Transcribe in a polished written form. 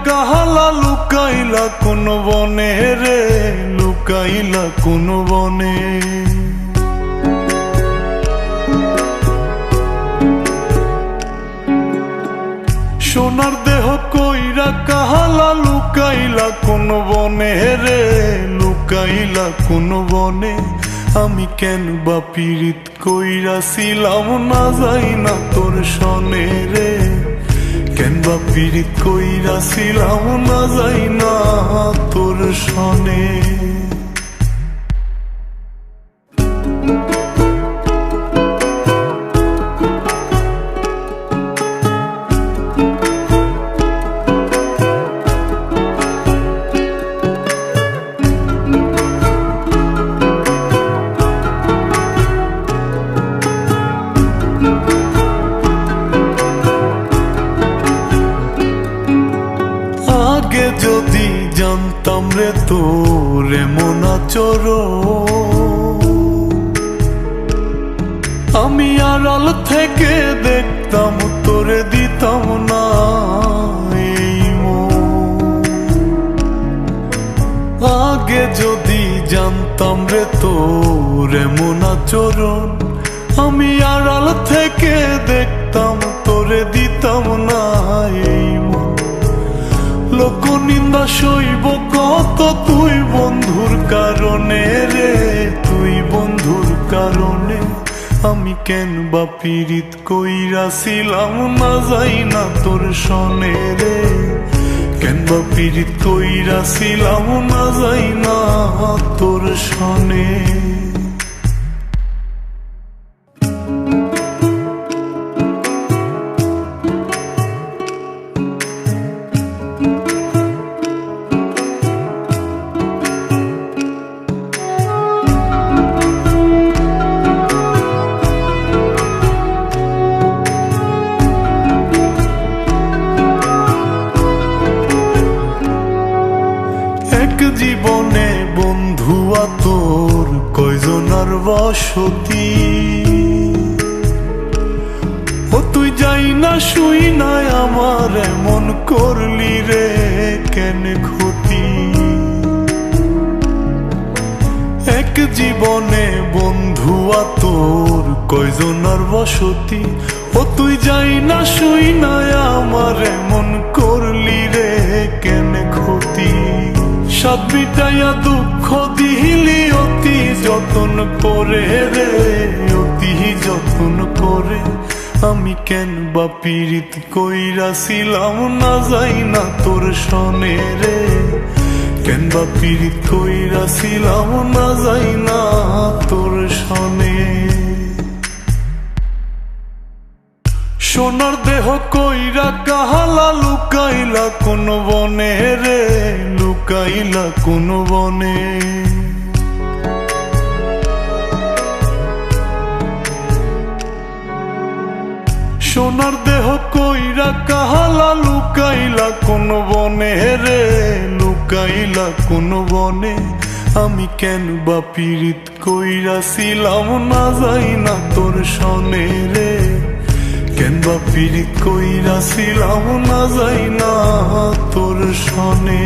কাহালা লুকাইলা কোন বনে রে, লুকাইলা কোন বনে। সোনার দেহ কইরা কাহালা লুকাইলা কোন বনে রে, লুকাইলা কোন বনে। আমি কেন বা পীড়িত কইরাছিলাম না যাই না তোর সনে রে, কেন বা পীড়িত কইরাছিলাম না যাই না তোর সনে। আগে যদি জানতাম রে তোর এমন আচরণ, আমি আড়াল থেকে দেখতাম তোরে দিতাম না এই মন। আগে যদি জানতাম রে তোর এমন আচরণ, আমি আড়াল থেকে দেখতাম তোরে দিতাম না এই মন। লোক নিন্দা সইব কত তুই বন্ধুর কারণে রে, তুই বন্ধুর কারণে। আমি কেন বা পীড়িত কইরাছিলাম না যাই না তোর সনে রে, কেন বা পীড়িত কইরাছিলাম না যাই না তোর সনে। জীবনে বন্ধুয়া তোর কয়জনার বসতি, ও তুই যাই না শুই নাই আমার এমন করলি রে কেন ক্ষতি। এক জীবনে বন্ধুয়া তোর কয়জনার বসতি, ও তুই যাই না শুই নাই আমার এমন করলি রে কেন ক্ষতি। সাত মিটাইয়া দুঃখ দিলি অতি যতন করে রে, অতি যতন করে। আমি কেন বা পীড়িত কইরাছিলাম না যাই না তোর সনে রে, কেন বা পীড়িত কইরাছিলাম না যাই না তোর সনে। সোনার দেহ কইরা কাহালা লুকাইলা কোন বনে রে, লুকাইলা কোন বনে। সোনার দেহ কইরা কাহালা লুকাইলা কোন বনে রে, লুকাইলা কোন বনে। আমি কেন বা পীড়িত কইরাছিলাম না যাই না তোর সনে রে, কেন বা পীড়িত কইরাছিলাম না যাই না তোর সনে।